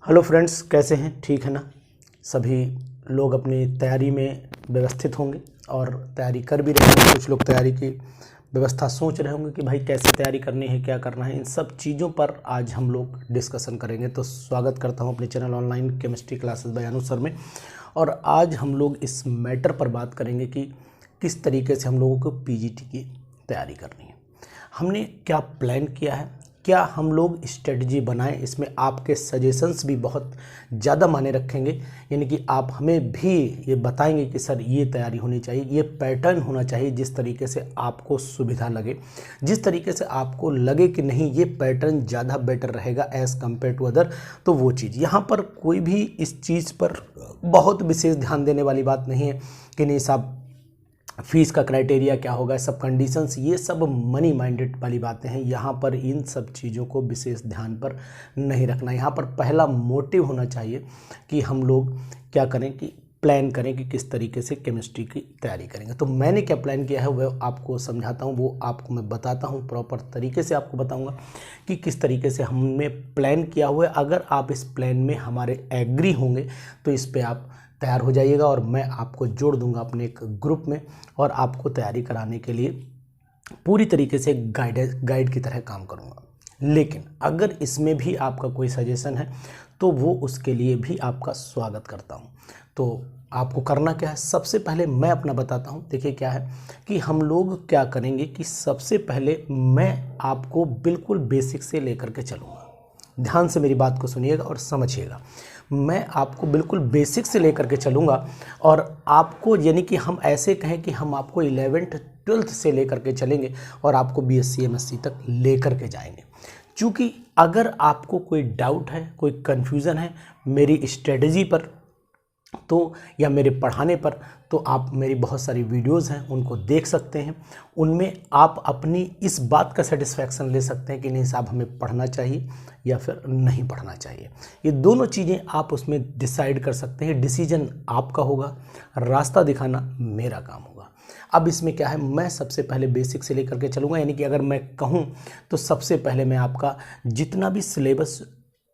Hello friends, कैसे हैं? ठीक है ना? सभी लोग अपनी तैयारी में व्यवस्थित होंगे और तैयारी कर भी रहे होंगे। कुछ लोग तैयारी की व्यवस्था सोच रहे होंगे कि भाई कैसे तैयारी करनी है, क्या करना है। इन सब चीज़ों पर आज हम लोग डिस्कशन करेंगे। तो स्वागत करता हूं अपने channel online chemistry classes bye अनु सर में। और आज हम लोग इस मैटर पर बात करेंगे कि किस तरीके से हम लोगों को पीजीटी की तैयारी करनी है, हमने क्या प्लान किया है, क्या हम लोग स्ट्रेटजी बनाएं। इसमें आपके सजेशंस भी बहुत ज़्यादा मायने रखेंगे, यानी कि आप हमें भी ये बताएंगे कि सर ये तैयारी होनी चाहिए, ये पैटर्न होना चाहिए जिस तरीके से आपको सुविधा लगे, जिस तरीके से आपको लगे कि नहीं ये पैटर्न ज़्यादा बेटर रहेगा एज़ कम्पेयर टू अदर। तो वो चीज़ यहाँ पर कोई भी इस चीज़ पर बहुत विशेष ध्यान देने वाली बात नहीं है कि नहीं साहब फीस का क्राइटेरिया क्या होगा, सब कंडीशंस, ये सब मनी माइंडेड वाली बातें हैं। यहाँ पर इन सब चीज़ों को विशेष ध्यान पर नहीं रखना। यहाँ पर पहला मोटिव होना चाहिए कि हम लोग क्या करें, कि प्लान करें कि किस तरीके से केमिस्ट्री की तैयारी करेंगे। तो मैंने क्या प्लान किया है वह आपको समझाता हूँ, वो आपको मैं बताता हूँ, प्रॉपर तरीके से आपको बताऊँगा कि किस तरीके से हमने प्लान किया हुआ है। अगर आप इस प्लान में हमारे एग्री होंगे तो इस पर आप तैयार हो जाइएगा और मैं आपको जोड़ दूंगा अपने एक ग्रुप में और आपको तैयारी कराने के लिए पूरी तरीके से गाइड की तरह काम करूंगा। लेकिन अगर इसमें भी आपका कोई सजेशन है तो वो उसके लिए भी आपका स्वागत करता हूं। तो आपको करना क्या है, सबसे पहले मैं अपना बताता हूं। देखिए क्या है कि हम लोग क्या करेंगे कि सबसे पहले मैं आपको बिल्कुल बेसिक से लेकर के चलूँगा। ध्यान से मेरी बात को सुनिएगा और समझिएगा। मैं आपको बिल्कुल बेसिक से लेकर के चलूँगा और आपको, यानी कि हम ऐसे कहें कि हम आपको 11th 12th से लेकर के चलेंगे और आपको बीएससी एमएससी तक लेकर के जाएंगे। क्योंकि अगर आपको कोई डाउट है, कोई कन्फ्यूज़न है मेरी स्ट्रेटजी पर तो या मेरे पढ़ाने पर, तो आप मेरी बहुत सारी वीडियोस हैं उनको देख सकते हैं। उनमें आप अपनी इस बात का सेटिस्फैक्शन ले सकते हैं कि नहीं साहब हमें पढ़ना चाहिए या फिर नहीं पढ़ना चाहिए। ये दोनों चीज़ें आप उसमें डिसाइड कर सकते हैं। डिसीजन आपका होगा, रास्ता दिखाना मेरा काम होगा। अब इसमें क्या है, मैं सबसे पहले बेसिक से लेकर के चलूँगा, यानी कि अगर मैं कहूँ तो सबसे पहले मैं आपका जितना भी सिलेबस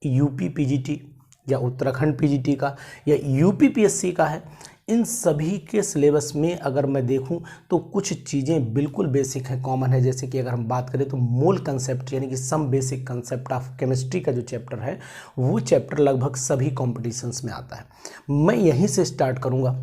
यूपी पीजीटी या उत्तराखंड पीजीटी का या यूपी पीएससी का है, इन सभी के सिलेबस में अगर मैं देखूं तो कुछ चीज़ें बिल्कुल बेसिक हैं, कॉमन है। जैसे कि अगर हम बात करें तो मोल कंसेप्ट, यानी कि some basic concept of chemistry का जो चैप्टर है वो चैप्टर लगभग सभी कॉम्पिटिशन्स में आता है। मैं यहीं से स्टार्ट करूँगा।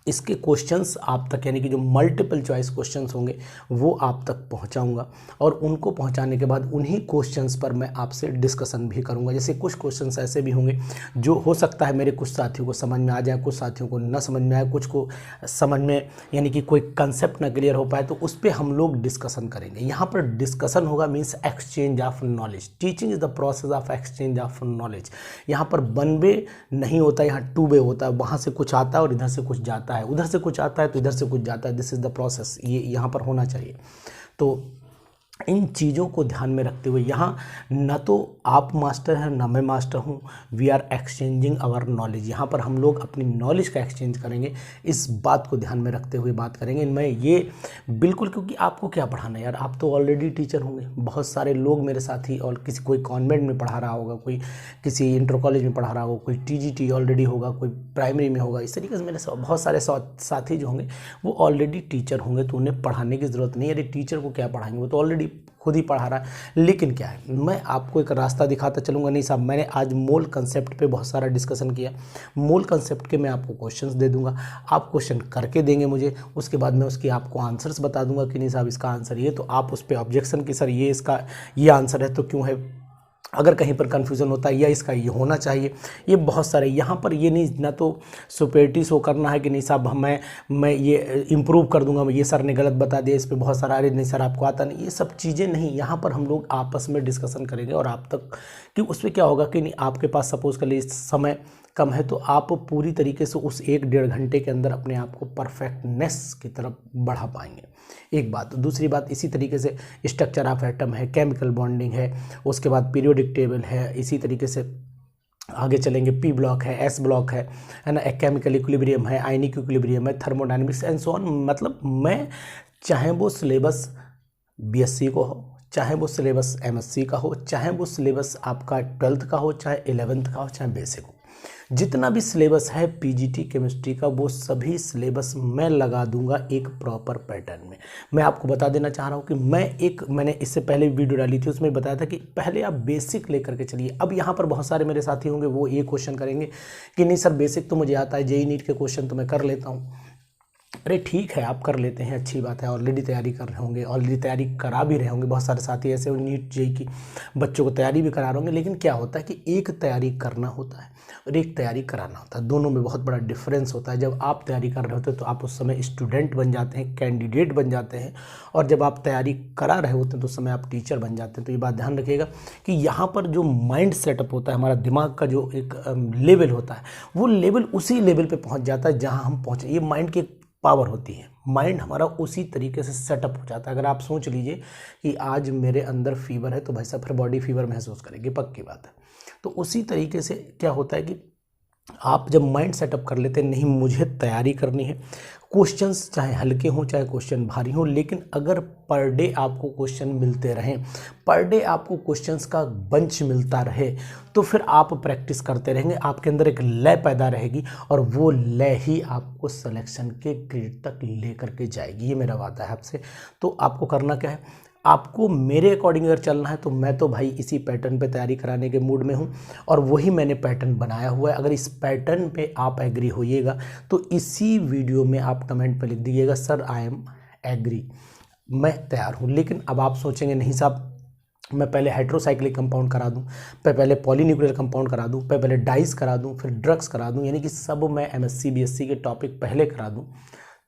इसके क्वेश्चंस आप तक, यानी कि जो मल्टीपल चॉइस क्वेश्चंस होंगे वो आप तक पहुंचाऊंगा और उनको पहुंचाने के बाद उन्हीं क्वेश्चंस पर मैं आपसे डिस्कशन भी करूंगा। जैसे कुछ क्वेश्चंस ऐसे भी होंगे जो हो सकता है मेरे कुछ साथियों को समझ में आ जाए, कुछ साथियों को न समझ में आए, कुछ को समझ में, यानी कि कोई कंसेप्ट ना क्लियर हो पाए, तो उस पर हम लोग डिस्कशन करेंगे। यहाँ पर डिस्कशन होगा, means exchange of knowledge. Teaching is the process of exchange of knowledge. यहाँ पर वन वे नहीं होता, यहाँ टू वे होता है। वहाँ से कुछ आता है और इधर से कुछ जाता है, उधर से कुछ आता है तो इधर से कुछ जाता है। दिस इज द प्रोसेस, ये यहाँ पर होना चाहिए। तो इन चीज़ों को ध्यान में रखते हुए, यहाँ न तो आप मास्टर हैं ना मैं मास्टर हूँ, we are exchanging our knowledge. यहाँ पर हम लोग अपनी नॉलेज का एक्सचेंज करेंगे, इस बात को ध्यान में रखते हुए बात करेंगे। मैं ये बिल्कुल, क्योंकि आपको क्या पढ़ाना है यार, आप तो ऑलरेडी टीचर होंगे। बहुत सारे लोग मेरे साथी, और किसी कोई कॉन्वेंट में पढ़ा रहा होगा, कोई किसी इंटर कॉलेज में पढ़ा रहा होगा, कोई टीजीटी ऑलरेडी होगा, कोई प्राइमरी में होगा। इस तरीके से मेरे बहुत सारे साथी जो होंगे वो ऑलरेडी टीचर होंगे, तो उन्हें पढ़ाने की ज़रूरत नहीं है। अरे टीचर को क्या पढ़ाएंगे, वो तो ऑलरेडी खुद ही पढ़ा रहा है। लेकिन क्या है, मैं आपको एक रास्ता दिखाता चलूँगा। नहीं साहब, मैंने आज मोल कंसेप्ट पे बहुत सारा डिस्कशन किया। मोल कंसेप्ट के मैं आपको क्वेश्चंस दे दूंगा, आप क्वेश्चन करके देंगे मुझे, उसके बाद मैं उसकी आपको आंसर्स बता दूंगा कि नहीं साहब इसका आंसर ये, तो आप उस पर ऑब्जेक्शन कि सर ये इसका ये आंसर है तो क्यों है, अगर कहीं पर कन्फ्यूज़न होता है या इसका ये होना चाहिए। ये बहुत सारे, यहाँ पर ये नहीं ना तो सुपेरिटी शो करना है कि नहीं साहब मैं ये इम्प्रूव कर दूंगा, ये सर ने गलत बता दिया, इस पर बहुत सारा, अरे नहीं सर आपको आता नहीं, ये सब चीज़ें नहीं। यहाँ पर हम लोग आपस में डिस्कशन करेंगे और आप तक, कि उस पर क्या होगा कि नहीं, आपके पास सपोज कर लीजिए समय कम है तो आप पूरी तरीके से उस 1-1.5 घंटे के अंदर अपने आप को परफेक्टनेस की तरफ बढ़ा पाएंगे। एक बात। दूसरी बात, इसी तरीके से स्ट्रक्चर ऑफ एटम है, केमिकल बॉन्डिंग है, उसके बाद पीरियोडिक टेबल है, इसी तरीके से आगे चलेंगे, पी ब्लॉक है, एस ब्लॉक है ना, केमिकल इक्विलिब्रियम है, आयनिक इक्विलिब्रियम है, थर्मोडायनेमिक्स एंड सो ऑन। मतलब मैं चाहे वो सिलेबस बीएससी को हो, चाहे वो सिलेबस एमएससी का हो, चाहे वो सिलेबस आपका 12th का हो, चाहे 11th का हो, चाहे बेसिक हो, जितना भी सिलेबस है पीजीटी केमिस्ट्री का, वो सभी सिलेबस मैं लगा दूंगा एक प्रॉपर पैटर्न में। मैं आपको बता देना चाह रहा हूँ कि मैंने इससे पहले वीडियो डाली थी, उसमें बताया था कि पहले आप बेसिक लेकर के चलिए। अब यहाँ पर बहुत सारे मेरे साथी होंगे, वो ये क्वेश्चन करेंगे कि नहीं सर बेसिक तो मुझे आता है, जेईई नीट के क्वेश्चन तो मैं कर लेता हूँ। अरे ठीक है, आप कर लेते हैं, अच्छी बात है, ऑलरेडी तैयारी कर रहे होंगे, ऑलरेडी तैयारी करा भी रहे होंगे। बहुत सारे साथी ऐसे नीट जेईई की बच्चों को तैयारी भी करा रहे होंगे। लेकिन क्या होता है कि एक तैयारी करना होता है और एक तैयारी कराना होता है, दोनों में बहुत बड़ा डिफरेंस होता है। जब आप तैयारी कर रहे होते हैं तो आप उस समय स्टूडेंट बन जाते हैं, कैंडिडेट बन जाते हैं, और जब आप तैयारी करा रहे होते हैं तो उस समय आप टीचर बन जाते हैं। तो ये बात ध्यान रखिएगा कि यहाँ पर जो माइंड सेटअप होता है, हमारा दिमाग का जो एक लेवल होता है, वो लेवल उसी लेवल पे पहुँच जाता है जहाँ हम पहुँचे। ये माइंड की पावर होती है, माइंड हमारा उसी तरीके से सेटअप हो जाता है। अगर आप सोच लीजिए कि आज मेरे अंदर फीवर है तो भाई साहब फिर बॉडी फीवर महसूस करेगी, पक्की बात है। तो उसी तरीके से क्या होता है कि आप जब माइंड सेटअप कर लेते हैं, नहीं मुझे तैयारी करनी है, क्वेश्चंस चाहे हल्के हों चाहे क्वेश्चन भारी हों, लेकिन अगर पर डे आपको क्वेश्चन मिलते रहें, पर डे आपको क्वेश्चंस का बंच मिलता रहे, तो फिर आप प्रैक्टिस करते रहेंगे, आपके अंदर एक लय पैदा रहेगी और वो लय ही आपको सिलेक्शन के ग्रेड तक लेकर के जाएगी। ये मेरा वादा है आपसे। तो आपको करना क्या है, आपको मेरे अकॉर्डिंग अगर चलना है तो मैं तो भाई इसी पैटर्न पे तैयारी कराने के मूड में हूँ और वही मैंने पैटर्न बनाया हुआ है। अगर इस पैटर्न पे आप एग्री होइएगा तो इसी वीडियो में आप कमेंट पे लिख दीजिएगा सर आई एम एग्री, मैं तैयार हूँ। लेकिन अब आप सोचेंगे नहीं साहब, मैं पहले हाइड्रोसाइक्लिक कंपाउंड करा दूं, पहले पॉलीन्यूक्लियर कंपाउंड करा दूं, पहले डाइस करा दूं, फिर ड्रग्स करा दूं, यानी कि सब मैं एमएससी बीएससी के टॉपिक पहले करा दूं,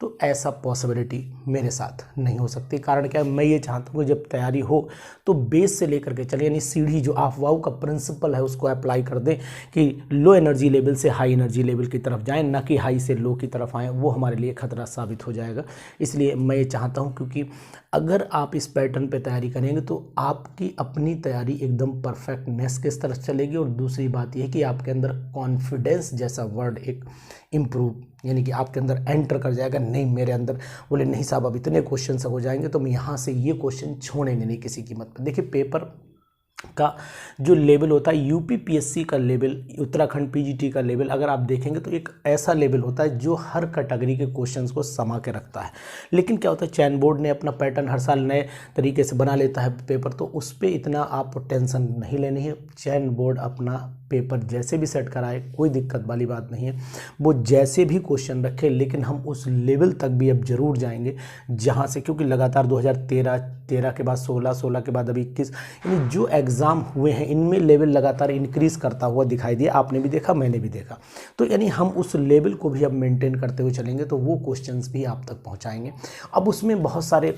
तो ऐसा पॉसिबिलिटी मेरे साथ नहीं हो सकती। कारण क्या है, मैं ये चाहता हूँ कि जब तैयारी हो तो बेस से लेकर के चले, यानी सीढ़ी जो अफवाह का प्रिंसिपल है उसको अप्लाई कर दें कि लो एनर्जी लेवल से हाई एनर्जी लेवल की तरफ जाएं, ना कि हाई से लो की तरफ आएँ। वो हमारे लिए खतरा साबित हो जाएगा। इसलिए मैं ये चाहता हूँ, क्योंकि अगर आप इस पैटर्न पे तैयारी करेंगे तो आपकी अपनी तैयारी एकदम परफेक्टनेस की तरफ चलेगी। और दूसरी बात यह है कि आपके अंदर कॉन्फिडेंस जैसा वर्ड एक इम्प्रूव, यानी कि आपके अंदर एंटर कर जाएगा। नहीं मेरे अंदर बोले नहीं साहब अब इतने क्वेश्चन हो जाएंगे तो हम यहाँ से ये क्वेश्चन छोड़ेंगे नहीं किसी कीमत पर। देखिए पेपर का जो लेवल होता है, यूपीपीएससी का लेवल, उत्तराखंड पीजीटी का लेवल, अगर आप देखेंगे तो एक ऐसा लेवल होता है जो हर कैटेगरी के क्वेश्चंस को समा के रखता है। लेकिन क्या होता है, चयन बोर्ड ने अपना पैटर्न हर साल नए तरीके से बना लेता है पेपर, तो उस पर इतना आप टेंशन नहीं लेनी है। चयन बोर्ड अपना पेपर जैसे भी सेट कराए, कोई दिक्कत वाली बात नहीं है, वो जैसे भी क्वेश्चन रखे, लेकिन हम उस लेवल तक भी अब जरूर जाएंगे जहाँ से, क्योंकि लगातार 2013 के बाद 16 के बाद अभी 21, यानी जो एग्ज़ाम हुए हैं इनमें लेवल लगातार इंक्रीज करता हुआ दिखाई दिया। आपने भी देखा, मैंने भी देखा। तो यानी हम उस लेवल को भी अब मेंटेन करते हुए चलेंगे तो वो क्वेश्चंस भी आप तक पहुंचाएंगे। अब उसमें बहुत सारे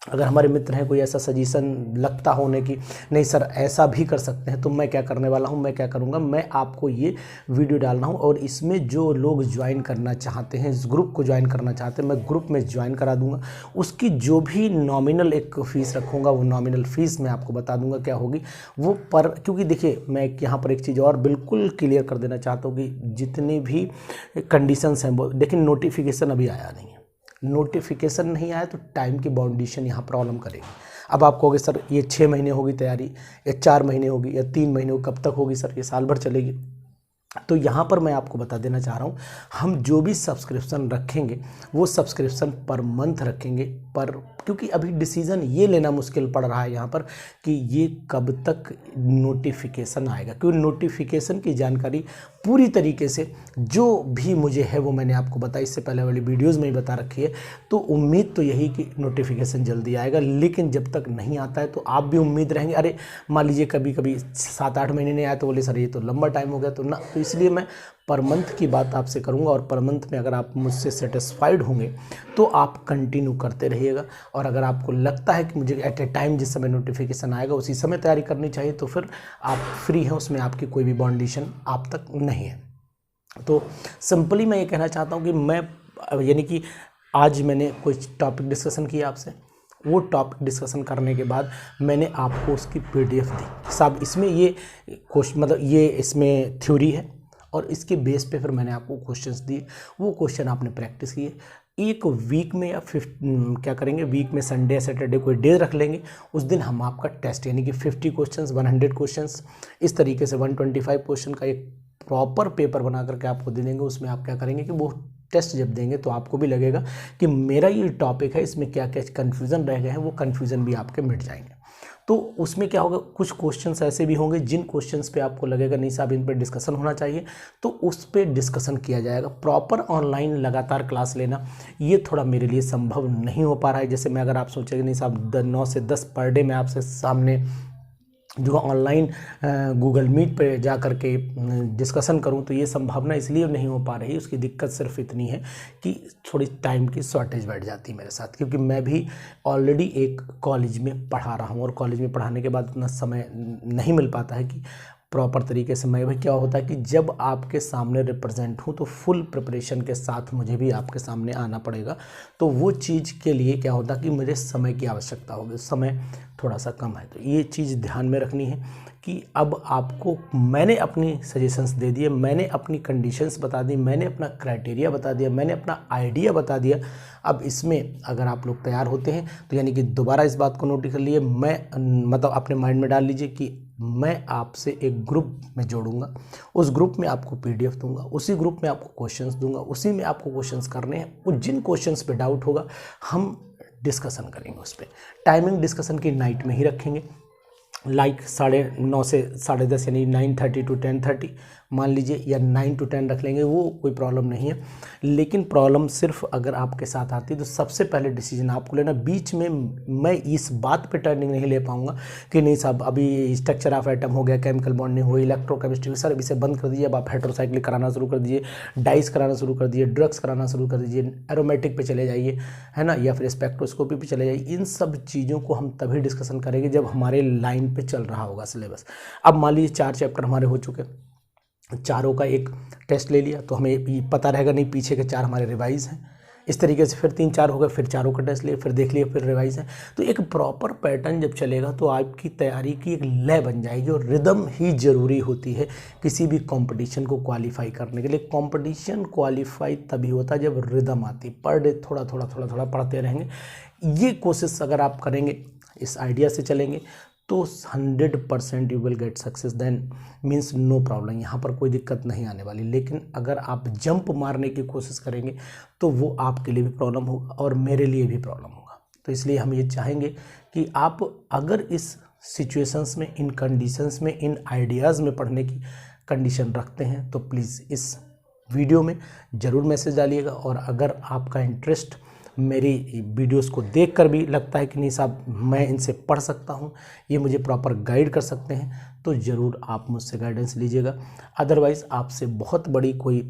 अगर हमारे मित्र हैं, कोई ऐसा सजेशन लगता होने की नहीं सर ऐसा भी कर सकते हैं, तो मैं क्या करने वाला हूं, मैं क्या करूंगा, मैं आपको ये वीडियो डालना हूं और इसमें जो लोग ज्वाइन करना चाहते हैं, इस ग्रुप को ज्वाइन करना चाहते हैं, मैं ग्रुप में ज्वाइन करा दूंगा। उसकी जो भी नॉमिनल एक फ़ीस रखूँगा, वो नॉमिनल फ़ीस मैं आपको बता दूंगा क्या होगी वो पर। क्योंकि देखिए मैं यहाँ पर एक चीज़ और बिल्कुल क्लियर कर देना चाहता हूँ कि जितनी भी कंडीशंस हैं वो देखिए, नोटिफिकेशन अभी आया नहीं है। नोटिफिकेशन नहीं आया तो टाइम की बाउंडेशन यहाँ प्रॉब्लम करेगी। अब आप कहोगे सर ये 6 महीने होगी तैयारी, या 4 महीने होगी, या 3 महीने होगी, कब तक होगी सर, ये साल भर चलेगी। तो यहाँ पर मैं आपको बता देना चाह रहा हूँ, हम जो भी सब्सक्रिप्शन रखेंगे वो सब्सक्रिप्शन पर मंथ रखेंगे, पर क्योंकि अभी डिसीज़न ये लेना मुश्किल पड़ रहा है यहाँ पर कि ये कब तक नोटिफिकेशन आएगा, क्योंकि नोटिफिकेशन की जानकारी पूरी तरीके से जो भी मुझे है वो मैंने आपको बताया, इससे पहले वाली वीडियोस में ही बता रखी है। तो उम्मीद तो यही कि नोटिफिकेशन जल्दी आएगा, लेकिन जब तक नहीं आता है तो आप भी उम्मीद रहेंगे। अरे मान लीजिए कभी कभी 7-8 महीने नहीं आया तो बोले सर ये तो लंबा टाइम हो गया, तो ना, तो इसलिए मैं पर मंथ की बात आपसे करूंगा। और पर मंथ में अगर आप मुझसे सेटिस्फाइड होंगे तो आप कंटिन्यू करते रहिएगा। और अगर आपको लगता है कि मुझे एट ए टाइम जिस समय नोटिफिकेशन आएगा उसी समय तैयारी करनी चाहिए, तो फिर आप फ्री हैं, उसमें आपकी कोई भी बाउंडेशन आप तक नहीं है। तो सिंपली मैं ये कहना चाहता हूँ कि मैं यानी कि आज मैंने कुछ टॉपिक डिस्कशन किया आपसे, वो टॉपिक डिस्कशन करने के बाद मैंने आपको उसकी PDF दी साहब, इसमें ये क्वेश्चन मतलब ये इसमें थ्योरी है और इसके बेस पे फिर मैंने आपको क्वेश्चंस दिए, वो क्वेश्चन आपने प्रैक्टिस किए। एक वीक में या क्या करेंगे, वीक में संडे या सैटरडे कोई डे रख लेंगे, उस दिन हम आपका टेस्ट यानी कि 50 क्वेश्चंस 100 क्वेश्चंस इस तरीके से 125 क्वेश्चन का एक प्रॉपर पेपर बना करके आपको दे देंगे। उसमें आप क्या करेंगे कि वो टेस्ट जब देंगे तो आपको भी लगेगा कि मेरा ये टॉपिक है, इसमें क्या क्या कन्फ्यूज़न रह गए हैं, वो कन्फ्यूज़न भी आपके मिट जाएंगे। तो उसमें क्या होगा, कुछ क्वेश्चंस ऐसे भी होंगे जिन क्वेश्चंस पे आपको लगेगा नहीं साहब इन पे डिस्कशन होना चाहिए, तो उस पे डिस्कशन किया जाएगा। प्रॉपर ऑनलाइन लगातार क्लास लेना ये थोड़ा मेरे लिए संभव नहीं हो पा रहा है। जैसे मैं अगर आप सोचेंगे नहीं साहब 9 से 10 पर डे मैं आपसे सामने जो ऑनलाइन गूगल मीट पे जा कर के डिस्कशन करूं, तो ये संभावना इसलिए नहीं हो पा रही। उसकी दिक्कत सिर्फ इतनी है कि थोड़ी टाइम की शॉर्टेज बैठ जाती है मेरे साथ, क्योंकि मैं भी ऑलरेडी एक कॉलेज में पढ़ा रहा हूं और कॉलेज में पढ़ाने के बाद उतना समय नहीं मिल पाता है कि प्रॉपर तरीके से मैं भी, क्या होता है कि जब आपके सामने रिप्रेजेंट हूँ तो फुल प्रिपरेशन के साथ मुझे भी आपके सामने आना पड़ेगा। तो वो चीज़ के लिए क्या होता है कि मुझे समय की आवश्यकता होगी, समय थोड़ा सा कम है। तो ये चीज़ ध्यान में रखनी है कि अब आपको मैंने अपनी सजेशंस दे दिए, मैंने अपनी कंडीशंस बता दी, मैंने अपना क्राइटेरिया बता दिया, मैंने अपना आइडिया बता दिया। अब इसमें अगर आप लोग तैयार होते हैं तो यानी कि दोबारा इस बात को नोट कर लिए, मैं मतलब अपने माइंड में डाल लीजिए कि मैं आपसे एक ग्रुप में जोड़ूंगा, उस ग्रुप में आपको PDF दूंगा, उसी ग्रुप में आपको क्वेश्चंस दूंगा, उसी में आपको क्वेश्चंस करने हैं। और जिन क्वेश्चंस पे डाउट होगा हम डिस्कशन करेंगे उस पर। टाइमिंग डिस्कशन की नाइट में ही रखेंगे, लाइक 9:30 से 10:30 यानी 9:30 to 10:30 मान लीजिए, या 9 to 10 रख लेंगे, वो कोई प्रॉब्लम नहीं है। लेकिन प्रॉब्लम सिर्फ अगर आपके साथ आती है तो सबसे पहले डिसीजन आपको लेना। बीच में मैं इस बात पे टर्निंग नहीं ले पाऊंगा कि नहीं साहब अभी स्ट्रक्चर ऑफ एटम हो गया, केमिकल बॉन्डिंग हो, इलेक्ट्रोकेमिस्ट्री, सर इसे बंद कर दीजिए, अब आप हेटेरोसाइक्लिक कराना शुरू कर दीजिए, डाइस कराना शुरू कर दीजिए, ड्रग्स कराना शुरू कर दीजिए, एरोमेटिक पे चले जाइए, है ना, या फिर स्पेक्ट्रोस्कोपी पे चले जाइए। इन सब चीज़ों को हम तभी डिस्कशन करेंगे जब हमारे लाइन पे चल रहा होगा सिलेबस। अब मान लीजिए 4 चैप्टर हमारे हो चुके, चारों का एक टेस्ट ले लिया तो हमें पता रहेगा नहीं पीछे के 4 हमारे रिवाइज हैं। इस तरीके से फिर 3-4 हो गए, फिर चारों का टेस्ट लिए, फिर देख लिए, फिर रिवाइज है। तो एक प्रॉपर पैटर्न जब चलेगा तो आपकी तैयारी की एक लय बन जाएगी। और रिदम ही ज़रूरी होती है किसी भी कंपटीशन को क्वालिफाई करने के लिए। कंपटीशन क्वालिफाई तभी होता है जब रिदम आती। पर डे थोड़ा थोड़ा पढ़ते रहेंगे। ये कोशिश अगर आप करेंगे, इस आइडिया से चलेंगे तो 100% you will get success, then means no problem, यहाँ पर कोई दिक्कत नहीं आने वाली। लेकिन अगर आप जंप मारने की कोशिश करेंगे तो वो आपके लिए भी प्रॉब्लम होगा और मेरे लिए भी प्रॉब्लम होगा। तो इसलिए हम ये चाहेंगे कि आप अगर इस सिचुएशंस में, इन कंडीशंस में, इन आइडियाज़ में पढ़ने की कंडीशन रखते हैं तो प्लीज़ इस वीडियो में ज़रूर मैसेज डालिएगा। और अगर आपका इंटरेस्ट मेरी वीडियोस को देखकर भी लगता है कि नहीं साहब मैं इनसे पढ़ सकता हूँ, ये मुझे प्रॉपर गाइड कर सकते हैं, तो ज़रूर आप मुझसे गाइडेंस लीजिएगा। अदरवाइज़ आपसे बहुत बड़ी कोई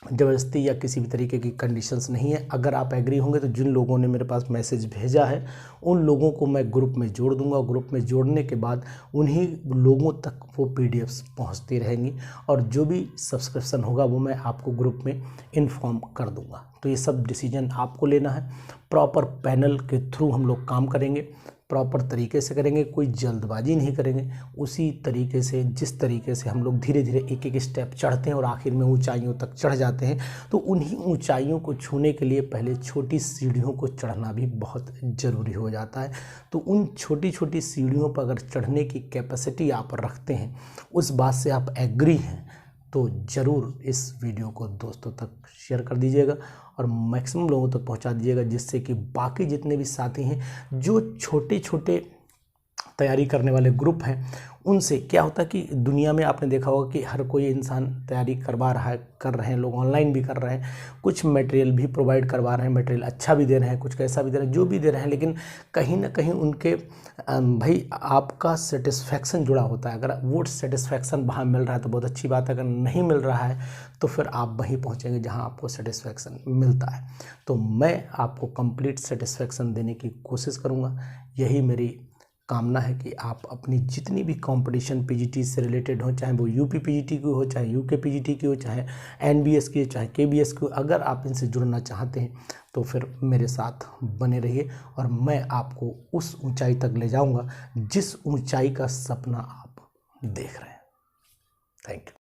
ज़बरदस्ती या किसी भी तरीके की कंडीशंस नहीं है। अगर आप एग्री होंगे तो जिन लोगों ने मेरे पास मैसेज भेजा है उन लोगों को मैं ग्रुप में जोड़ दूंगा। ग्रुप में जोड़ने के बाद उन्हीं लोगों तक वो PDFs पहुंचती रहेंगी और जो भी सब्सक्रिप्शन होगा वो मैं आपको ग्रुप में इन्फॉर्म कर दूंगा। तो ये सब डिसीजन आपको लेना है। प्रॉपर पैनल के थ्रू हम लोग काम करेंगे, प्रॉपर तरीके से करेंगे, कोई जल्दबाजी नहीं करेंगे। उसी तरीके से जिस तरीके से हम लोग धीरे धीरे एक एक स्टेप चढ़ते हैं और आखिर में ऊंचाइयों तक चढ़ जाते हैं, तो उन्हीं ऊंचाइयों को छूने के लिए पहले छोटी सीढ़ियों को चढ़ना भी बहुत ज़रूरी हो जाता है। तो उन छोटी छोटी सीढ़ियों पर अगर चढ़ने की कैपेसिटी आप रखते हैं, उस बात से आप एग्री हैं, तो ज़रूर इस वीडियो को दोस्तों तक शेयर कर दीजिएगा और मैक्सिमम लोगों तक पहुंचा दीजिएगा, जिससे कि बाकी जितने भी साथी हैं जो छोटे छोटे तैयारी करने वाले ग्रुप हैं, उनसे क्या होता है कि दुनिया में आपने देखा होगा कि हर कोई इंसान तैयारी करवा रहा है, कर रहे हैं लोग, ऑनलाइन भी कर रहे हैं, कुछ मटेरियल भी प्रोवाइड करवा रहे हैं, मटेरियल अच्छा भी दे रहे हैं, कुछ कैसा भी दे रहे हैं, जो भी दे रहे हैं, लेकिन कहीं ना कहीं उनके भाई आपका सेटिस्फैक्शन जुड़ा होता है। अगर वो सेटिस्फैक्शन वहाँ मिल रहा है तो बहुत अच्छी बात है, अगर नहीं मिल रहा है तो फिर आप वहीं पहुँचेंगे जहाँ आपको सेटिस्फैक्शन मिलता है। तो मैं आपको कंप्लीट सेटिस्फैक्शन देने की कोशिश करूँगा। यही मेरी कामना है कि आप अपनी जितनी भी कंपटीशन PGT से रिलेटेड हो, चाहे वो UP PGT की हो, चाहे UK PGT की हो, चाहे NBS की हो, चाहे KBS की हो, अगर आप इनसे जुड़ना चाहते हैं तो फिर मेरे साथ बने रहिए और मैं आपको उस ऊंचाई तक ले जाऊंगा जिस ऊंचाई का सपना आप देख रहे हैं। Thank you.